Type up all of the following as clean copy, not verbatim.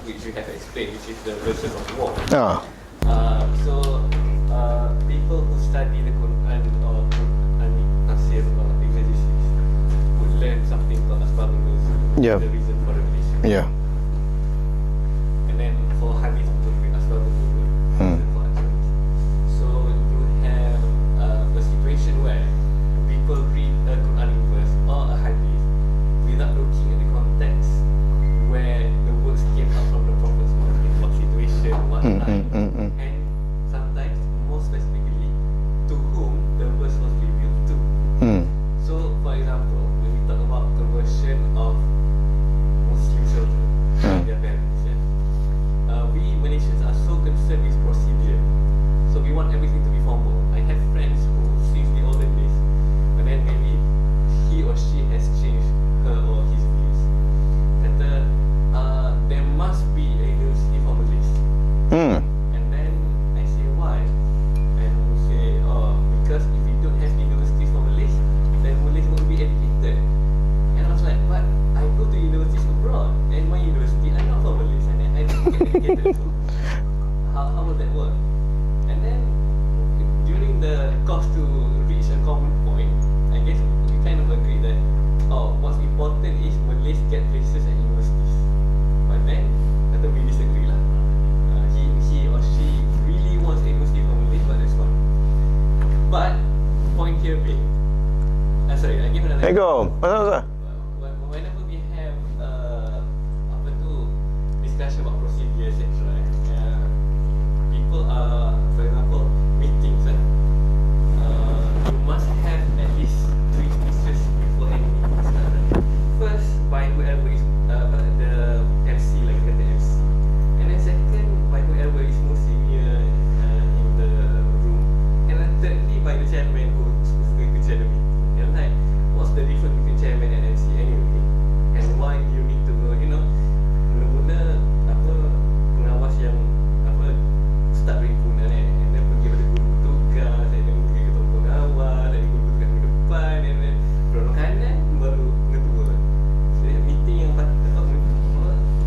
which we have explained, which is the version of war. Ah. So people who study the Quran or Quranic tafsir or exegesis would learn something called asbabun nuzul, Yeah. the reason for revelation. Yeah. And then for hadith would be asbabun nuzul, reason for utterance. So you have a situation where people read a Quranic verse or a hadith without looking at the context where the words came out from the Prophet's mouth, in what situation, what time, and sometimes, more specifically, to whom the verse was revealed to. So, for example, when we talk about conversion of Muslim children and their parents, we Malaysians are so concerned with procedure. So we want everything to be formal. I have friends who, since the olden days, and then maybe he or she has changed her or his views. Kata, there must be a university for Malays. And then I say, why? And he say, because if we don't have universities for Malays, then Malays won't be educated. And I was like, but I go to universities abroad, and my university are not for Malays, and then I don't get educated too. How will that work? And then during the course to reach a common point, I guess we kind of agree that what's important is Malays get places at universities. But then kata we disagree lah. He or she really wants a university for Malays, but that's fine. But point here being, sorry, I give another. Hey, go. Pasal. Whenever we have discussion about procedure, etc., people are, for example, meetings. You must have at least 3 speeches before any meeting starts. First, by whoever is the MC, like the MC, and then second, by whoever is most senior in the room, and then thirdly, by the chairman who is going to chair the meeting. And like, what's the difference between chairman and MC anyway? And why do you need to know? Mula-mula pengawas yang start perhimpunan and then pergi pada guru tugas, and then pergi ketua pengawas, dan guru tugas ke depan, and then berapa kanan baru ketua. Jadi meeting yang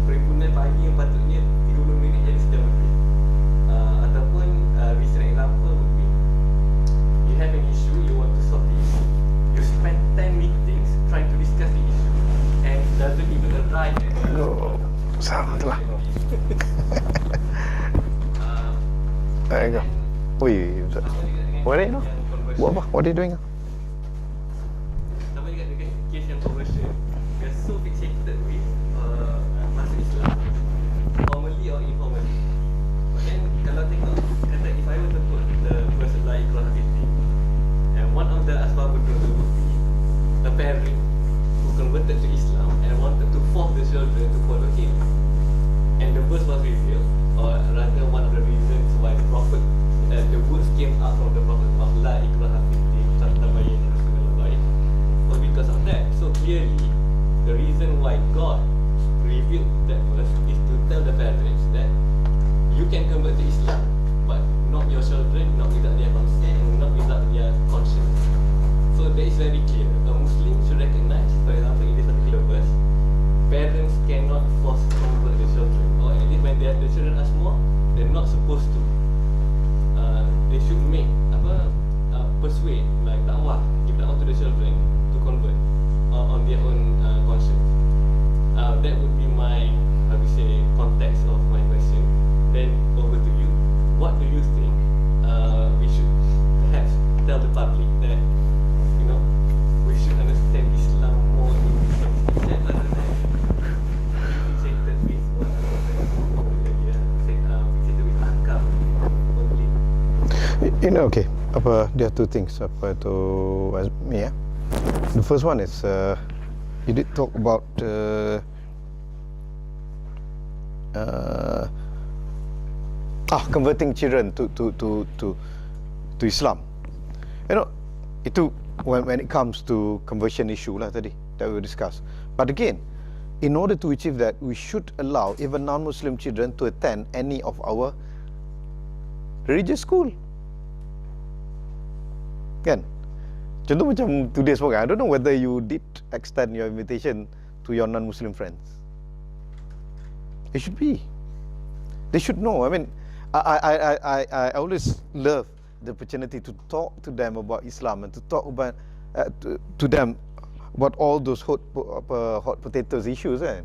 perhimpunan pagi yang patutnya 30 minit jadi sejam lebih. Ataupun recent example would be, you have an issue, you want to solve the issue, you spend 10 meetings trying to discuss the issue and doesn't even arrive at Sama tu lah. There you go. Ui, what are you doing? What are you doing? Sama juga dengan case yang conversion. We are so fixated with masuk Islam, formally or informally. But then kalau tengok, kata if I were to put the verse la ikrah fiddin, and one of the asbab would be a parent who converted to Islam and wanted to force the children to follow him. And the verse was revealed, or rather one of the reasons why the Prophet, the words came out from the Prophet of la ikrah fiddin, tabayyana Rasulullah baik, was because of that. So clearly, the reason why God revealed that verse is to tell the parents that you can convert to Islam, but not your children, not without their consent, and not without their conscience. So that is very clear. A Muslim should recognize, for example, in this particular verse, parents cannot force convert the children, or at least when the children are small, they're not supposed to. They should make persuade, like dakwah, give dakwah to the children to convert on their own conscience. That would be my, context of my question. Then over to you. What do you think we should perhaps tell the public that we should understand Islam more in that rather than fixated with what fixated with akam only. Okay. There are two things. Me, yeah. The first one is you did talk about converting children to Islam. Itu when it comes to conversion issue lah tadi that we discussed. But again, in order to achieve that, we should allow even non-Muslim children to attend any of our religious school. Kan? Contoh macam today's program, I don't know whether you did extend your invitation to your non-Muslim friends. It should be. They should know. I mean, I always love the opportunity to talk to them about Islam and to talk about to them about all those hot potatoes issues kan.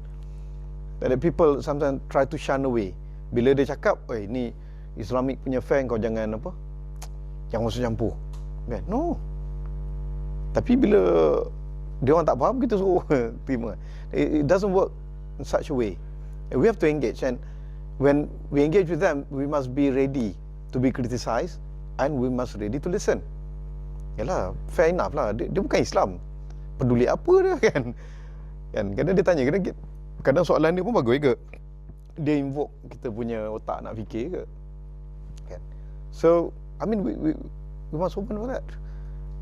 That people sometimes try to shun away. Bila dia cakap, ni Islamic punya fan, kau jangan apa, jangan masuk campur. Kan? No. Tapi bila dia orang tak faham, kita suruh terima. It doesn't work in such a way. We have to engage, and when we engage with them, we must be ready to be criticised and we must ready to listen. Yalah, fair enough lah. Dia bukan Islam. Peduli apa dia kan? Kadang dia tanya, kadang soalan dia pun bagus ke? Dia invoke kita punya otak nak fikir ke? Kan? So, I mean, we must open for that.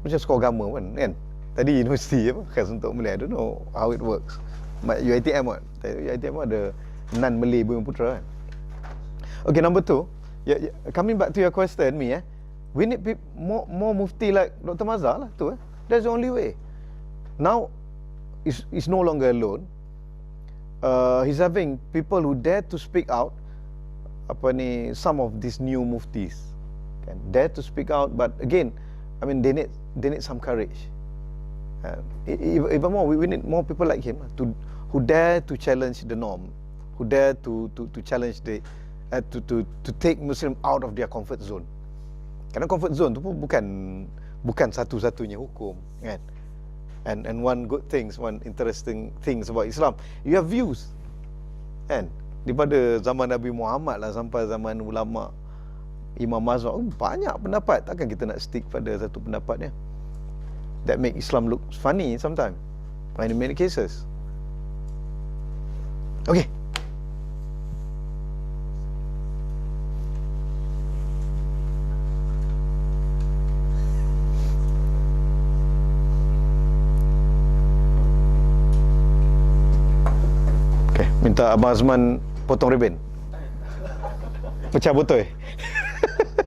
Macam sekolah agama pun kan? Tadi universiti apa? Khas untuk Malay. I don't know how it works. But UiTM kan? UiTM ada non-Malay Bumi Putra kan? Okay, number 2. Coming back to your question, we need more mufti like Dr. Mazhar lah tu. That's the only way. Now, he's no longer alone. He's having people who dare to speak out. Some of these new muftis can dare to speak out, but again, I mean, they need some courage. Even more, we need more people like him who dare to challenge the norm, who dare to challenge to take Muslim out of their comfort zone. Karena comfort zone tu pun bukan satu-satunya hukum, kan? And one good things, one interesting things about Islam, you have views, kan? Daripada zaman Nabi Muhammad lah sampai zaman ulama Imam Mazhar, banyak pendapat. Takkan kita nak stick pada satu pendapat that make Islam look funny sometimes, and in many cases. Okay. Minta Abang Azman potong ribin, pecah botol.